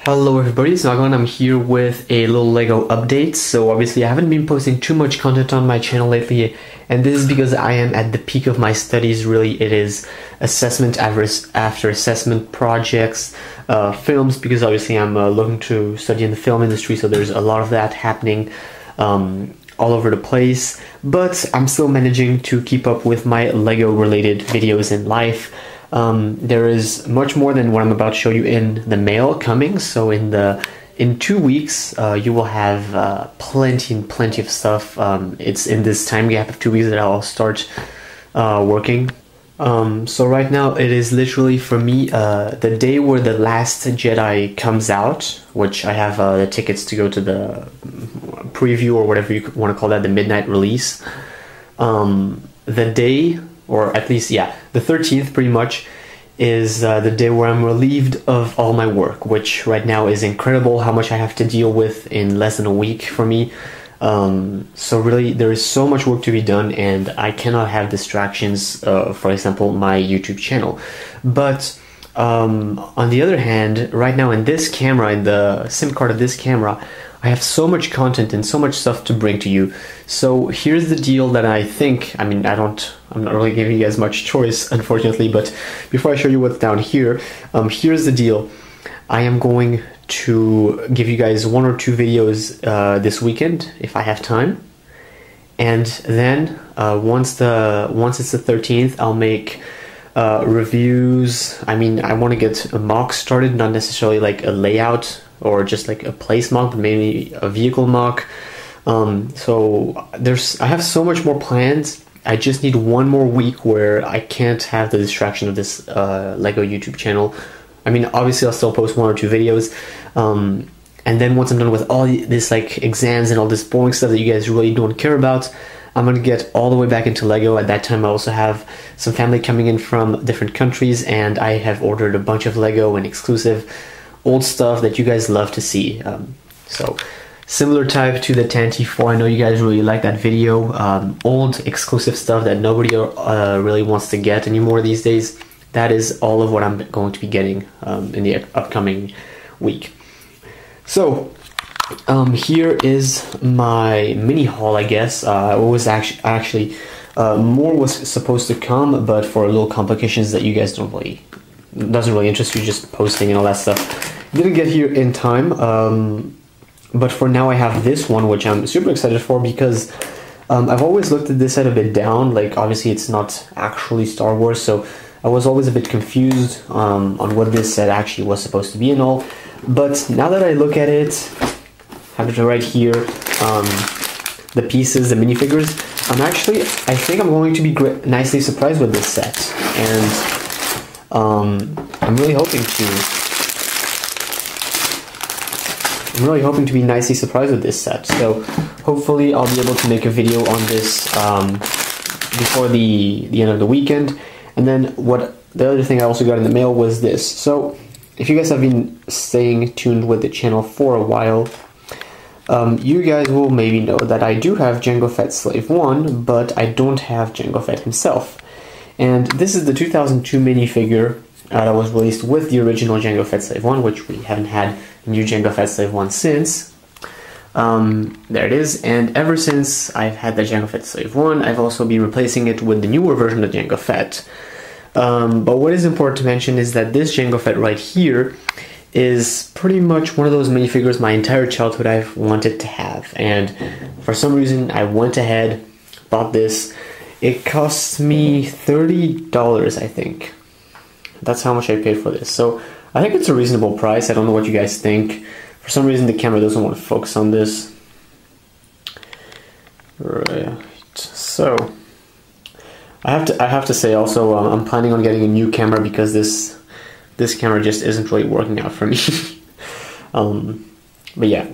Hello everybody, it's MAGMA and I'm here with a little Lego update. So obviously I haven't been posting too much content on my channel lately, and this is because I am at the peak of my studies. Really, it is assessment after assessment, projects, films, because obviously I'm looking to study in the film industry, so there's a lot of that happening all over the place. But I'm still managing to keep up with my Lego related videos in life. There is much more than what I'm about to show you in the mail coming. So in 2 weeks, you will have plenty of stuff. It's in this time gap of 2 weeks that I'll start working. So right now it is literally for me the day where The Last Jedi comes out, which I have the tickets to go to the preview or whatever you want to call that, the midnight release. The day, or at least, yeah, the 13th pretty much, is the day where I'm relieved of all my work, which right now is incredible how much I have to deal with in less than a week for me. So really there is so much work to be done, and I cannot have distractions, for example my YouTube channel. But on the other hand, right now in this camera, in the SIM card of this camera, I have so much content and so much stuff to bring to you. So here's the deal that I think, I'm not really giving you guys much choice, unfortunately, but before I show you what's down here, here's the deal. I am going to give you guys 1 or 2 videos this weekend, if I have time. And then once it's the 13th, I'll make reviews. I want to get a mock started, not necessarily like a layout or just like a place mock, but maybe a vehicle mock. So I have so much more plans. I just need 1 more week where I can't have the distraction of this Lego YouTube channel. Obviously I'll still post 1 or 2 videos. And then once I'm done with all this like exams and all this boring stuff that you guys really don't care about, I'm gonna get all the way back into Lego. At that time I also have some family coming in from different countries, and I have ordered a bunch of Lego and exclusive old stuff that you guys love to see. So similar type to the TNT4, I know you guys really like that video. Old exclusive stuff that nobody really wants to get anymore these days. That is all of what I'm going to be getting in the upcoming week. So here is my mini haul, I guess. It was actually more was supposed to come, but for little complications that you guys doesn't really interest you, just posting and all that stuff, didn't get here in time. But for now I have this one, which I'm super excited for, because I've always looked at this set a bit down. Like, obviously it's not actually Star Wars, so I was always a bit confused on what this set actually was supposed to be and all. But now that I look at it, I have it right here, the pieces, the minifigures, I think I'm going to be nicely surprised with this set. And I'm really hoping to be nicely surprised with this set. So hopefully I'll be able to make a video on this before the end of the weekend. And then the other thing I also got in the mail was this. So if you guys have been staying tuned with the channel for a while, you guys will maybe know that I do have Jango Fett Slave 1, but I don't have Jango Fett himself. And this is the 2002 minifigure that was released with the original Jango Fett Slave 1, which we haven't had a new Jango Fett Slave 1 since. There it is, and ever since I've had the Jango Fett Slave 1, I've also been replacing it with the newer version of Jango Fett. But what is important to mention is that this Jango Fett right here is pretty much one of those minifigures my entire childhood I've wanted to have, and for some reason I went ahead, bought this. It cost me $30, I think. That's how much I paid for this. So I think it's a reasonable price. I don't know what you guys think. For some reason the camera doesn't want to focus on this. Right. So I have to say also, I'm planning on getting a new camera because this camera just isn't really working out for me. But yeah,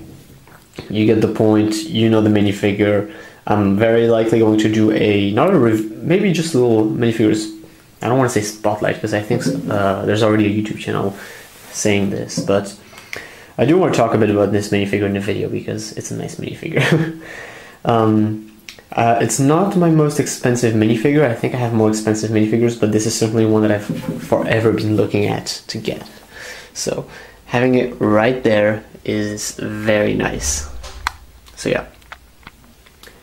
you get the point. You know the minifigure. I'm very likely going to do maybe just little minifigures. I don't want to say spotlight because I think there's already a YouTube channel saying this, but I do want to talk a bit about this minifigure in the video because it's a nice minifigure. It's not my most expensive minifigure. I think I have more expensive minifigures, but this is certainly one that I've forever been looking at to get. So having it right there is very nice. So yeah.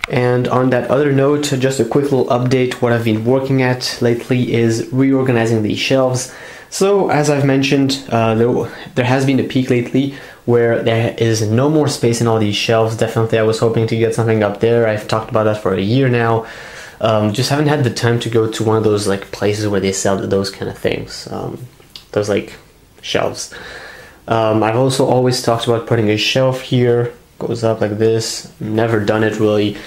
And on that other note, just a quick little update. What I've been working at lately is reorganizing these shelves. So as I've mentioned, there has been a peak lately where there is no more space in all these shelves. Definitely I was hoping to get something up there. I've talked about that for a year now. Just haven't had the time to go to one of those like places where they sell those kind of things. Those like shelves. I've also always talked about putting a shelf here, goes up like this. Never done it really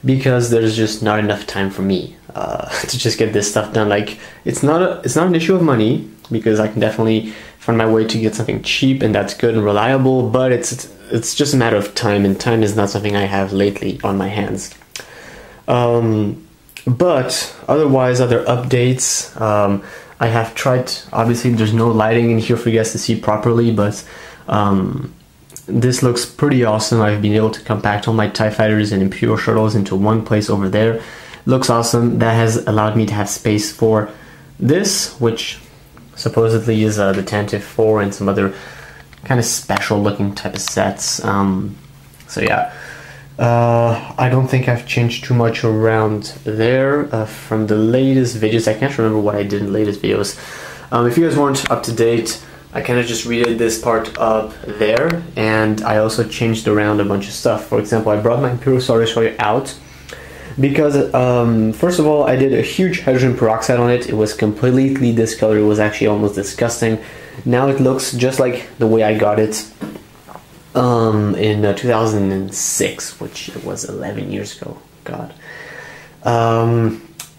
because there's just not enough time for me to just get this stuff done. Like it's not an issue of money because I can definitely find my way to get something cheap and that's good and reliable, but it's just a matter of time, and time is not something I have lately on my hands. But otherwise, other updates, I have tried, obviously there's no lighting in here for you guys to see properly, but this looks pretty awesome. I've been able to compact all my TIE fighters and Imperial shuttles into one place over there. Looks awesome. That has allowed me to have space for this, which supposedly is the Tantive 4 and some other kind of special looking type of sets. So yeah, I don't think I've changed too much around there from the latest videos. I can't remember what I did in the latest videos. If you guys weren't up to date, I kind of just redid this part up there, and I also changed around a bunch of stuff. For example, I brought my Imperial Star Destroyer out because first of all, I did a huge hydrogen peroxide on it. It was completely discolored. It was actually almost disgusting. Now it looks just like the way I got it in 2006, which was 11 years ago. God.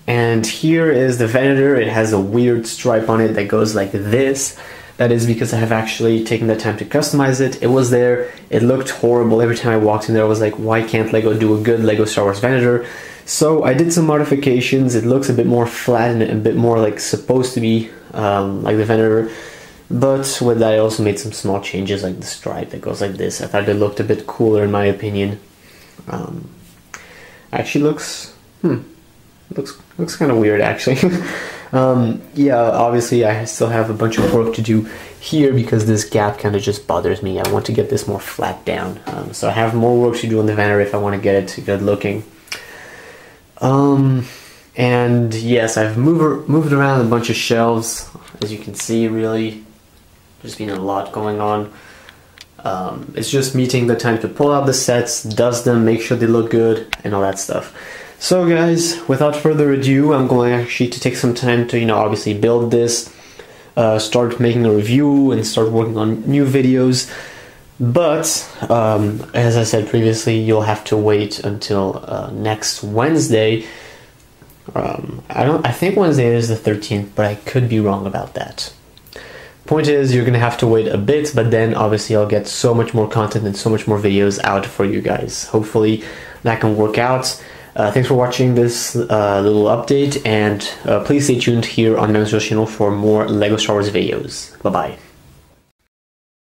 And here is the Venator. It has a weird stripe on it that goes like this. That is because I have actually taken the time to customize it. It was there. It looked horrible. Every time I walked in there, I was like, why can't LEGO do a good LEGO Star Wars Venator? So I did some modifications. It looks a bit more flat and a bit more like supposed to be like the Venator. But with that, I also made some small changes, like the stripe that goes like this. I thought it looked a bit cooler in my opinion. Actually looks kind of weird actually. Yeah, obviously I still have a bunch of work to do here because this gap kind of just bothers me. I want to get this more flat down. So I have more work to do on the Venator if I want to get it good looking. And yes, I've moved around a bunch of shelves. As you can see, really, there's been a lot going on. It's just me taking the time to pull out the sets, dust them, make sure they look good, and all that stuff. So guys, without further ado, I'm going actually to take some time to, obviously build this, start making a review, and start working on new videos. But, as I said previously, you'll have to wait until next Wednesday. I think Wednesday is the 13th, but I could be wrong about that. Point is, you're gonna have to wait a bit, but then obviously I'll get so much more content and so much more videos out for you guys. Hopefully that can work out. Thanks for watching this little update, and please stay tuned here on MAGMA's channel for more LEGO Star Wars videos. Bye bye.